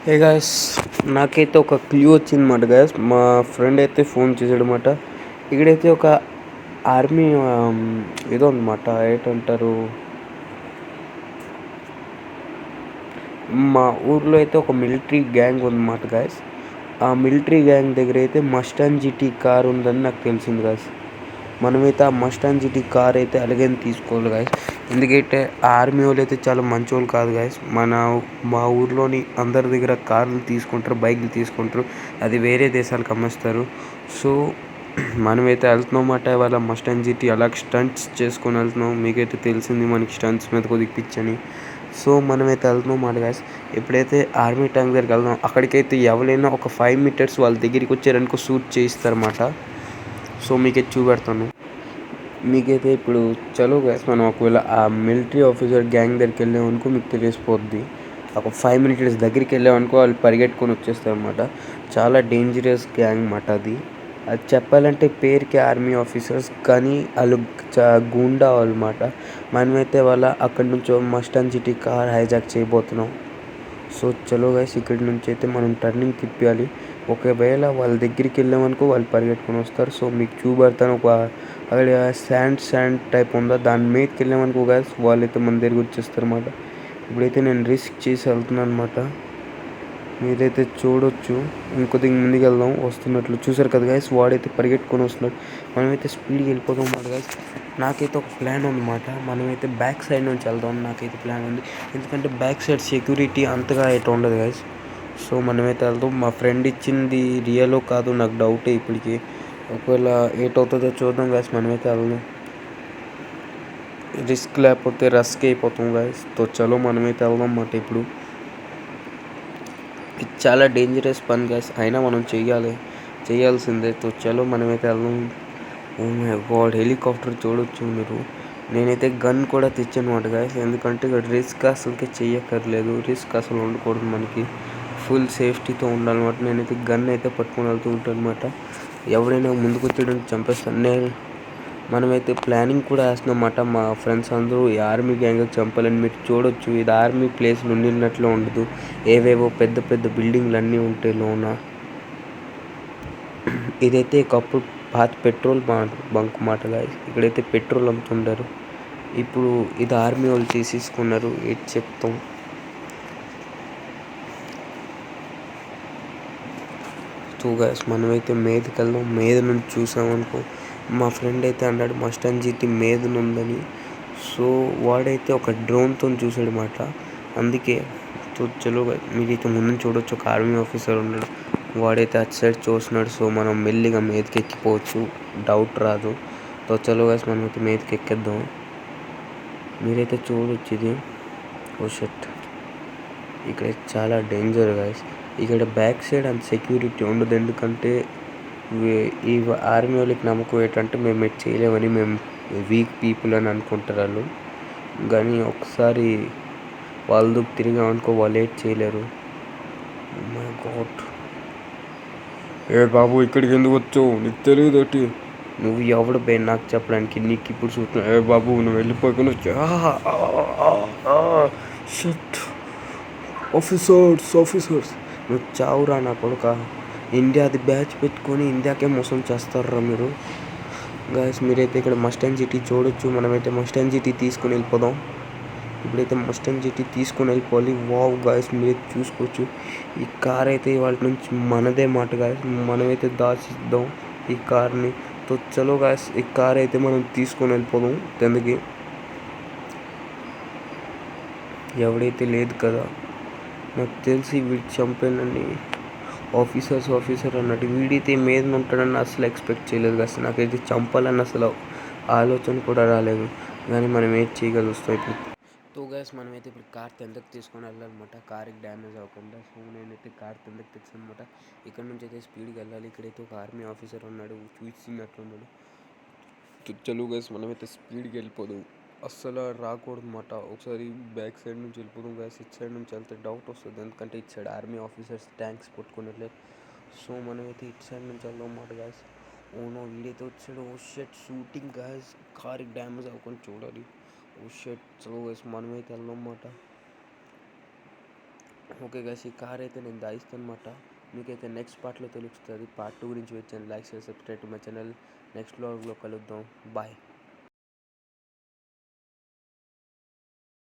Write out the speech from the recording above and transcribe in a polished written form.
Hey guys, నాకైతే ఒక clue వచ్చిందన్నమాట గాయస్. మా ఫ్రెండ్ అయితే ఫోన్ చేశాడనమాట. ఇక్కడైతే ఒక ఆర్మీ ఏదో అనమాట, ఏంటంటారు, మా ఊర్లో అయితే ఒక మిలిటరీ గ్యాంగ్ ఉందన్నమాట గాయస్. ఆ మిలిటరీ గ్యాంగ్ దగ్గర అయితే మస్టాంగ్ జీటీ కార్ ఉందని నాకు తెలిసింది గాయస్. మనమైతే ఆ మస్టాంగ్ జీటీ కార్ అయితే అలాగని తీసుకోవాలి గాయస్. ఎందుకంటే ఆర్మీ వాళ్ళు అయితే చాలా మంచి వాళ్ళు కాదు గాయస్. మా ఊర్లోని అందరి దగ్గర కార్లు తీసుకుంటారు, బైక్లు తీసుకుంటారు, అది వేరే దేశాలకు అమ్మేస్తారు. సో మనమైతే వెళ్తున్నామాట ఇవాళ మస్టాంగ్ జీటీ అలా స్టంట్స్ చేసుకొని వెళ్తున్నాం. మీకైతే తెలిసింది మనకి స్టంట్స్ మీద కొద్దిగా పిచ్చని. సో మనమైతే వెళ్తున్నాం మాట గాయస్. ఎప్పుడైతే ఆర్మీ ట్యాంక్ దగ్గరికి వెళ్దాం, అక్కడికైతే ఎవరైనా ఒక 5 మీటర్స్ వాళ్ళ దగ్గరికి వచ్చారనుకో షూట్ చేయిస్తారన్నమాట. సో మీకైతే చూపెడతాను. మీకైతే ఇప్పుడు చలో గాయస్, మనం ఒకవేళ ఆ మిలిటరీ ఆఫీసర్ గ్యాంగ్ దగ్గరికి వెళ్ళామనుకో మీకు తెలిసిపోద్ది. ఒక 5 మినిట్స్ దగ్గరికి వెళ్ళామనుకో వాళ్ళు పరిగెట్టుకొని వచ్చేస్తారనమాట. చాలా డేంజరస్ గ్యాంగ్ అన్నమాట అది. చెప్పాలంటే పేరుకి ఆర్మీ ఆఫీసర్స్, కానీ వాళ్ళు గూండా అన్నమాట. మనమైతే వాళ్ళ అక్కడి నుంచి మస్టాంగ్ సిటీ కార్ హైజాక్ చేయబోతున్నాం. సో చలో గైస్, ఇక్కడి నుంచి అయితే మనం టర్నింగ్ తిప్పాలి. ఒకవేళ వాళ్ళ దగ్గరికి వెళ్ళామనుకో వాళ్ళు పరిగెట్టుకొని వస్తారు. సో మీకు చూపెడతాను. అక్కడ శాండ్ టైప్ ఉందా, దాని మీదకి వెళ్ళామనుకో గైస్ వాళ్ళైతే మన దగ్గరికి వచ్చేస్తారు అన్నమాట. ఇప్పుడైతే నేను రిస్క్ చేసి వెళ్తున్నాను అనమాట. మీరైతే చూడొచ్చు. ఇంకొద్దిగా ముందుకు వెళ్దాం. వస్తున్నట్లు చూసారు కదా గైస్, వాడైతే పరిగెట్టుకొని వస్తున్నాడు. మనమైతే స్పీడ్కి వెళ్ళిపోతాం అన్నమాట గైస్. నాకైతే ఒక ప్లాన్ ఉందన్నమాట. మనమైతే బ్యాక్ సైడ్ నుంచి వెళ్దాం. నాకైతే ప్లాన్ ఉంది, ఎందుకంటే బ్యాక్ సైడ్ సెక్యూరిటీ అంతగా అయితే ఉండదు గైస్. సో మనమైతే వెళ్దాం. మా ఫ్రెండ్ ఇచ్చింది రియలో కాదు నాకు డౌటే ఇప్పటికి. ఒకవేళ ఏటవుతుందో చూద్దాం గైస్. మనమైతే వెళ్దాం. రిస్క్ లేకపోతే రస్క్ అయిపోతాం గైస్. తో చలో మనమైతే వెళ్దాం అన్నమాట. ఇప్పుడు ఇది చాలా డేంజరస్ పని గైస్, అయినా మనం చేయాల్సిందే. తో చలో మనమైతే వెళ్దాం. ఓ మై గాడ్, హెలికాప్టర్ చూడొచ్చు మీరు. నేనైతే గన్ కూడా తెచ్చాను అనమాట గైస్, ఎందుకంటే ఇక్కడ రిస్క్ అసలుకే చెయ్యక్కర్లేదు. రిస్క్ అసలు ఉండకూడదు, మనకి ఫుల్ సేఫ్టీతో ఉండాలన్నమాట. నేనైతే గన్ అయితే పట్టుకొని వెళ్తూ ఉంటాను అనమాట. ఎవరైనా ముందుకు వచ్చేయడానికి చంపేస్తాను. మనమైతే ప్లానింగ్ కూడా వేస్తున్నామాట. మా ఫ్రెండ్స్ అందరూ ఈ ఆర్మీ గ్యాంగ్ చంపాలని. మీరు చూడొచ్చు, ఇది ఆర్మీ ప్లేస్లు ఉండినట్లు ఉండదు. ఏవేవో పెద్ద పెద్ద బిల్డింగ్లు అన్నీ ఉంటాయి లోన. ఇదైతే ఒకప్పుడు పాత పెట్రోల్ బంక్ మాటగా. ఇక్కడైతే పెట్రోల్ అమ్ముతుంటారు. ఇప్పుడు ఇది ఆర్మీ వాళ్ళు తీసేసుకున్నారు. ఏది చెప్తాం. టూ గైస్, మనమైతే మీదకి వెళ్దాం. మీద నుంచి చూసామనుకో మా ఫ్రెండ్ అయితే అన్నాడు మస్టాంగ్ జీటీ మీదన ఉందని. సో వాడైతే ఒక డ్రోన్తో చూసాడు అన్నమాట. అందుకే చలో మీరైతే ముందు చూడొచ్చు, ఒక ఆర్మీ ఆఫీసర్ ఉన్నాడు. వాడైతే అటు సైడ్ చూస్తున్నాడు. సో మనం మెల్లిగా మీదకి ఎక్కిపోవచ్చు, డౌట్ రాదు. చలో గైస్, మనమైతే మీదకి ఎక్కేద్దాం. మీరైతే చూడొచ్చు ఇది. ఓ షట్, ఇక్కడ చాలా డేంజర్ గైస్. ఇక్కడ బ్యాక్ సైడ్ అంత సెక్యూరిటీ ఉండదు, ఎందుకంటే ఈ ఆర్మీ వాళ్ళకి నమ్మకం ఏంటంటే మేము ఇది చేయలేమని, మేము వీక్ పీపుల్ అని అనుకుంటారు వాళ్ళు. కానీ ఒకసారి వాళ్ళు తిరిగామనుకో వాళ్ళు ఏది చేయలేరు. మై గాడ్, ఏ బాబు ఇక్కడికి ఎందుకు వచ్చావు, నీకు తెలియదు ఒకటి. నువ్వు ఎవడు బే నాకు చెప్పడానికి, నీకు ఇప్పుడు చూస్తున్నా. ఏ బాబు నువ్వు వెళ్ళిపోకుండా షట్. ఆఫీసర్స్ నువ్వు చావురా నా కొడుక. ఇండియాది బ్యాచ్ పెట్టుకొని ఇండియాకే మోసం చేస్తారా మీరు గాయస్. మీరైతే ఇక్కడ మస్టాంగ్ జీటీ చూడొచ్చు. మనమైతే మస్టాంగ్ జీటీ తీసుకొని వెళ్ళిపోదాం. ఇప్పుడైతే మస్టాంగ్ జీటీ తీసుకొని వెళ్ళిపోవాలి. వావ్ గాయస్, మీరైతే చూసుకోవచ్చు. ఈ కార్ అయితే వాళ్ళ నుంచి మనదే మాట గాయస్. మనమైతే దాచిద్దాం ఈ కార్ని. చలో గాయస్, ఈ కార్ అయితే మనం తీసుకొని వెళ్ళిపోదాం. కిందకి ఎవడైతే లేదు కదా, నాకు తెలిసి వీడు చంపానని. ఆఫీసర్ అన్నట్టు వీడైతే మీద ఉంటాడని అసలు ఎక్స్పెక్ట్ చేయలేదు కదా. నాకైతే చంపాలని అసలు ఆలోచన కూడా రాలేదు. కానీ మనం ఏం చేయగలుగుతాం ఇప్పుడు. గైస్, మనమైతే ఇప్పుడు కార్ కిందకి తీసుకొని వెళ్ళాలన్నమాట, కార్కి డ్యామేజ్ అవ్వకుండా. సో నేనైతే కార్ కిందకి తెచ్చాను అనమాట. ఇక్కడ నుంచి అయితే స్పీడ్గా వెళ్ళాలి. ఇక్కడైతే ఒక ఆర్మీ ఆఫీసర్ ఉన్నాడు, చూసినట్లున్నాడు. చలో గైస్, మనమైతే స్పీడ్కి వెళ్ళిపోదాం. అస్సలు రాకూడదు అన్నమాట. ఒకసారి బ్యాక్ సైడ్ నుంచి వెళ్ళిపోదాం గైస్. ఇటు సైడ్ నుంచి వెళ్తే డౌట్ వస్తుంది, ఎందుకంటే ఇటు సైడ్ ఆర్మీ ఆఫీసర్స్ ట్యాంక్స్ పట్టుకున్నట్లే. సో మనమైతే ఇటు సైడ్ నుంచి వెళ్దాం అన్నమాట గైస్. ఓనో వీడైతే వచ్చాడు. ఓ షట్, షూటింగ్ గైస్. కార్కి డ్యామేజ్ అవ్వకుండా చూడాలి. ఓ షట్. చలో గైస్, మనమైతే వెళ్దాం అన్నమాట. ఓకే గైస్, ఈ కార్ అయితే నేను దాయిస్తాను అనమాట. మీకైతే నెక్స్ట్ పార్ట్లో తెలుస్తుంది. పార్ట్ 2 గురించి వెయిట్ చేయండి. Like share subscribe to my channel. Next వ్లాగ్లో కలుద్దాం. బాయ్.